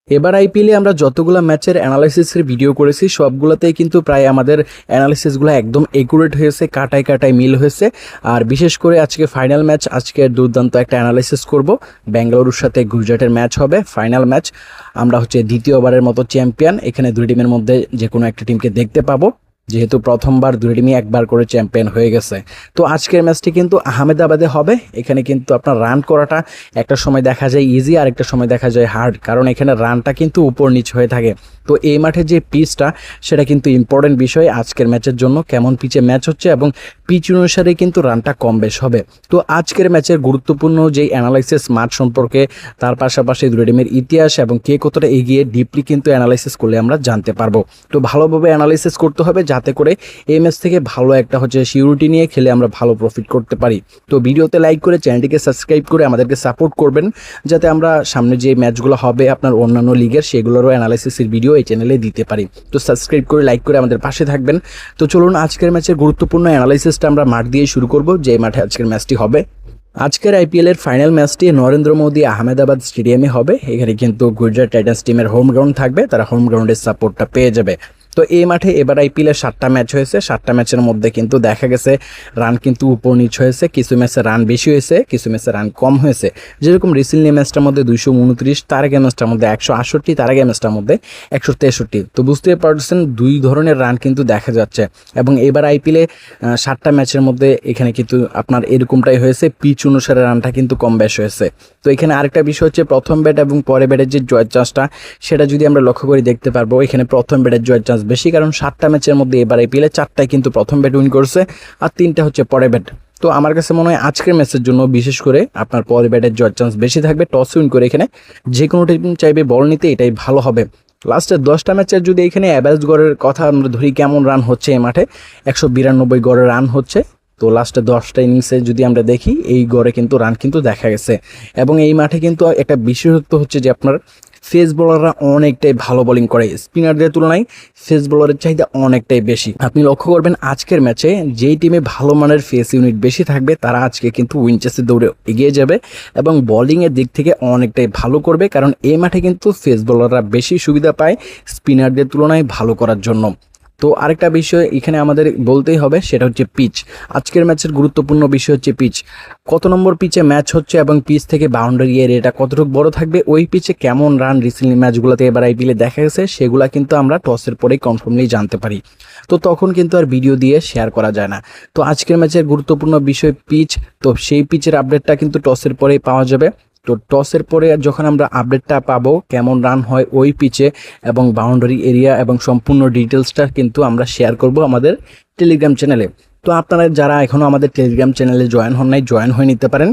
এবার আইপিএলে আমরা যতগুলো ম্যাচের অ্যানালাইসিসের ভিডিও করেছি সবগুলোতেই কিন্তু প্রায় আমাদের অ্যানালাইসিসগুলো একদম একুরেট হয়েছে, কাটায় কাটায় মিল হয়েছে। আর বিশেষ করে আজকে ফাইনাল ম্যাচ, আজকে দুর্দান্ত একটা অ্যানালাইসিস করব। বেঙ্গালুরুর সাথে গুজরাটের ম্যাচ হবে, ফাইনাল ম্যাচ। আমরা দ্বিতীয়বারের মতো চ্যাম্পিয়ন, এখানে দুই টিমের মধ্যে যে কোনো একটা টিমকে দেখতে পাবো, যেহেতু প্রথমবার দুই টিমই একবার করে চ্যাম্পিয়ন হয়ে গেছে। তো আজকের ম্যাচটি কিন্তু আহমেদাবাদে হবে। এখানে কিন্তু আপনার রান করাটা একটা সময় দেখা যায় ইজি, আর একটা সময় দেখা যায় হার্ড, কারণ এখানে রানটা কিন্তু উপর নিচ হয়ে থাকে। তো এই মাঠে যে পিচটা সেটা কিন্তু ইম্পর্টেন্ট বিষয় আজকের ম্যাচের জন্য, কেমন পিচে ম্যাচ হচ্ছে এবং পিচ অনুসারে কিন্তু রানটা কম বেশ হবে। তো আজকের ম্যাচের গুরুত্বপূর্ণ যেই অ্যানালাইসিস মাঠ সম্পর্কে, তার পাশাপাশি দুই টিমের ইতিহাস এবং কে কতটা এগিয়ে, ডিপলি কিন্তু অ্যানালাইসিস করলে আমরা জানতে পারবো। তো ভালোভাবে অ্যানালাইসিস করতে হবে যাতে করে এই ম্যাচ থেকে ভালো একটা সিউরিটি নিয়ে খেলে আমরা ভালো প্রফিট করতে পারি। তো ভিডিওতে লাইক করে চ্যানেলটিকে সাবস্ক্রাইব করে আমাদেরকে সাপোর্ট করবেন, যাতে আমরা সামনে যে ম্যাচগুলো হবে আপনার অন্যান্য লিগের সেগুলোরও অ্যানালাইসিসের ভিডিও এই চ্যানেলে দিতে পারি। তো সাবস্ক্রাইব করে লাইক করে আমাদের পাশে থাকবেন। তো চলুন আজকের ম্যাচের গুরুত্বপূর্ণ অ্যানালাইসিসটা আমরা মাঠ দিয়ে শুরু করব, যে মাঠে আজকের ম্যাচটি হবে। আজকের আইপিএলের ফাইনাল ম্যাচটি নরেন্দ্র মোদী আহমেদাবাদ স্টেডিয়ামে হবে। এখানে কিন্তু গুজরাট টাইটান্স টিমের হোম গ্রাউন্ড থাকবে, তারা হোম গ্রাউন্ডের সাপোর্টটা পেয়ে যাবে। তো এই মাঠে এবার আইপিএলের 7টা ম্যাচ হয়েছে, 7টা ম্যাচের মধ্যে কিন্তু দেখা গেছে রান কিন্তু উপর নিচ হয়েছে, কিছু ম্যাচে রান বেশি হয়েছে, কিছু ম্যাচে রান কম হয়েছে। যেরকম রিসেন্টলি ম্যাচটার মধ্যে 229, তার আগে ম্যাচটার মধ্যে 168, তার আগে ম্যাচটার মধ্যে 163। তো বুঝতে পারছেন দুই ধরনের রান কিন্তু দেখা যাচ্ছে। এবং এবার আইপিএলে 7টা ম্যাচের মধ্যে এখানে কিন্তু আপনার এরকমটাই হয়েছে, পিচ অনুসারে রানটা কিন্তু কম বেশ হয়েছে। তো এখানে আরেকটা বিষয় হচ্ছে প্রথম ব্যাট এবং পরে ব্যাটের যে জয়ের চান্সটা, সেটা যদি আমরা লক্ষ্য করে দেখতে পারবো, এখানে প্রথম ব্যাটের জয়ের চান্স বেশি, কারণ 7টা ম্যাচের মধ্যে এবার আইপিএলে 4টায় কিন্তু প্রথম ব্যাট উইন করছে আর 3টা হচ্ছে পরে ব্যাট। তো আমার কাছে মনে হয় আজকের ম্যাচের জন্য বিশেষ করে আপনার পরে ব্যাটের জয়ের চান্স বেশি থাকবে। টস উইন করে এখানে যে কোনো টিম চাইবে বল নিতে, এটাই ভালো হবে। লাস্টের 10টা ম্যাচের যদি এখানে অ্যাভারেজ গড়ের কথা আমরা ধরি, কেমন রান হচ্ছে এই মাঠে, 192 গড়ের রান হচ্ছে। তো লাস্টে 10টা ইনিংসে যদি আমরা দেখি, এই গড়ে কিন্তু রান কিন্তু দেখা গেছে। এবং এই মাঠে কিন্তু একটা বিশেষত্ব হচ্ছে যে আপনার ফেস বোলাররা অনেকটাই ভালো বোলিং করে, স্পিনারদের তুলনায় ফেস বোলারের চাহিদা অনেকটাই বেশি। আপনি লক্ষ্য করবেন আজকের ম্যাচে যেই টিমে ভালো মানের ফেস ইউনিট বেশি থাকবে, তারা আজকে কিন্তু উইন চেসে দৌড়ে এগিয়ে যাবে এবং বোলিংয়ের দিক থেকে অনেকটাই ভালো করবে, কারণ এই মাঠে কিন্তু ফেস বোলাররা বেশি সুবিধা পায় স্পিনারদের তুলনায় ভালো করার জন্য। তো আরেকটা বিষয় এখানে আমাদের বলতেই হবে, সেটা হচ্ছে পিচ। আজকের ম্যাচের গুরুত্বপূর্ণ বিষয় হচ্ছে পিচ, কত নম্বর পিচে ম্যাচ হচ্ছে এবং পিচ থেকে বাউন্ডারি এরিয়াটা কতটুকু বড় থাকবে, ওই পিচে কেমন রান রিসেন্টলি ম্যাচগুলোতে এবার আইপিএলে দেখা গেছে, সেগুলো কিন্তু আমরা টসের পরেই কনফার্মলি জানতে পারি। তো তখন কিন্তু আর ভিডিও দিয়ে শেয়ার করা যায় না। তো আজকের ম্যাচের গুরুত্বপূর্ণ বিষয় পিচ, তো সেই পিচের আপডেটটা কিন্তু টসের পরেই পাওয়া যাবে। তো টসের পরে যখন আমরা আপডেটটা পাবো কেমন রান হয় ওই পিচে এবং বাউন্ডারি এরিয়া এবং সম্পূর্ণ ডিটেলসটা কিন্তু আমরা শেয়ার করব আমাদের টেলিগ্রাম চ্যানেলে। তো আপনারা যারা এখনও আমাদের টেলিগ্রাম চ্যানেলে জয়েন হন নাই, জয়েন হয়ে নিতে পারেন।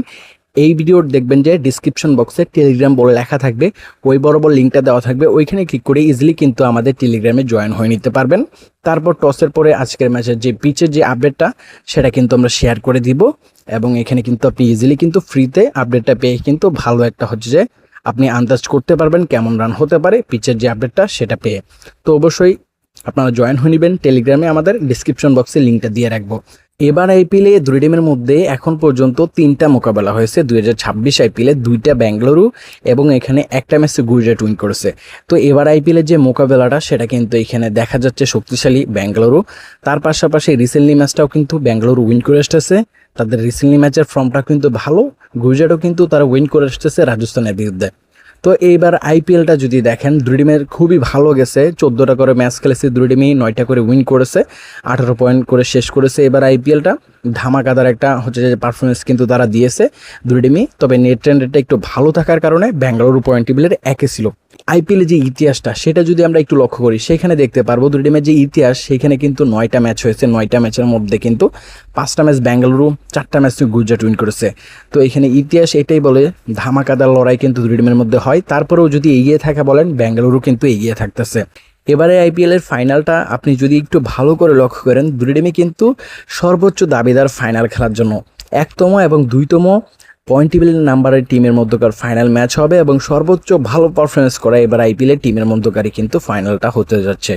এই ভিডিওর দেখবেন যে ডিসক্রিপশন বক্সে টেলিগ্রাম বলে লেখা থাকবে, ওই বরাবর লিঙ্কটা দেওয়া থাকবে, ওইখানে ক্লিক করে ইজিলি কিন্তু আমাদের টেলিগ্রামে জয়েন হয়ে নিতে পারবেন। তারপর টসের পরে আজকের ম্যাচের যে পিচের যে আপডেটটা, সেটা কিন্তু আমরা শেয়ার করে দিব। এবং এখানে কিন্তু আপনি ইজিলি কিন্তু ফ্রিতে আপডেটটা পেয়ে কিন্তু ভালো একটা যে আপনি আন্দাজ করতে পারবেন কেমন রান হতে পারে পিচের যে আপডেটটা সেটা পেয়ে। তো অবশ্যই আপনারা জয়েন হয়ে নেবেন টেলিগ্রামে, আমাদের ডিসক্রিপশন বক্সে লিঙ্কটা দিয়ে রাখবো। এবার আইপিএলে দুই টিমের মধ্যে এখন পর্যন্ত 3টা মোকাবেলা হয়েছে। 2026 আইপিএলে 2টা বেঙ্গালুরু এবং এখানে একটা ম্যাচে গুজরাট উইন করেছে। তো এবার আইপিএলের যে মোকাবেলাটা, সেটা কিন্তু এখানে দেখা যাচ্ছে শক্তিশালী বেঙ্গালুরু। তার পাশাপাশি রিসেন্টলি ম্যাচটাও কিন্তু বেঙ্গালুরু উইন করে আসতেছে, তাদের রিসেন্টলি ম্যাচের ফর্মটা কিন্তু ভালো। গুজরাটও কিন্তু তারা উইন করে আসতেছে রাজস্থানের বিরুদ্ধে। তো এইবার আইপিএলটা যদি দেখেন, দুই টিমের খুবই ভালো গেছে, 14টা করে ম্যাচ খেলেছে, দুই টিমই 9টা করে উইন করেছে, 18 পয়েন্ট করে শেষ করেছে। এবার আইপিএলটা ধামাকাদার একটা যে পারফরমেন্স কিন্তু তারা দিয়েছে দুই টিমই। তবে নেট ট্রেন্ড রেটটা একটু ভালো থাকার কারণে বেঙ্গালুরু পয়েন্ট টেবিলের 1-এ ছিল। আইপিএলের যে ইতিহাসটা, সেটা যদি আমরা একটু লক্ষ্য করি, সেখানে দেখতে পারবো দুই টিমের যে ইতিহাস, সেখানে কিন্তু 9টা ম্যাচ হয়েছে, 9টা ম্যাচের মধ্যে কিন্তু 5টা ম্যাচ বেঙ্গালুরু, 4টা ম্যাচ গুজরাট উইন করেছে। তো এখানে ইতিহাস এটাই বলে ধামাকাদার লড়াই কিন্তু দুই টিমের মধ্যে হয়। তারপরেও যদি এগিয়ে থাকা বলেন, বেঙ্গালুরু কিন্তু এগিয়ে থাকতেছে। এবারে আইপিএলের ফাইনালটা আপনি যদি একটু ভালো করে লক্ষ্য করেন, দুই টিমই কিন্তু সর্বোচ্চ দাবিদার ফাইনাল খেলার জন্য। 1তম এবং 2তম পয়েন্ট টেবিলের নাম্বারের টিমের মধ্যকার ফাইনাল ম্যাচ হবে এবং সর্বোচ্চ ভালো পারফরমেন্স করা এবার আইপিএলের টিমের মধ্যকারই কিন্তু ফাইনালটা হতে যাচ্ছে।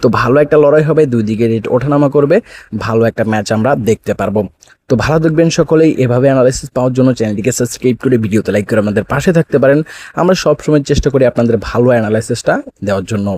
তো ভালো একটা লড়াই হবে, দুই দিকে রেট ওঠানামা করবে, ভালো একটা ম্যাচ আমরা দেখতে পারবো। তো ভালো দেখবেন সকলেই। এভাবে অ্যানালাইসিস পাওয়ার জন্য চ্যানেলটিকে সাবস্ক্রাইব করে ভিডিওতে লাইক করে আমাদের পাশে থাকতে পারেন। আমরা সবসময় চেষ্টা করি আপনাদের ভালো অ্যানালাইসিসটা দেওয়ার জন্য।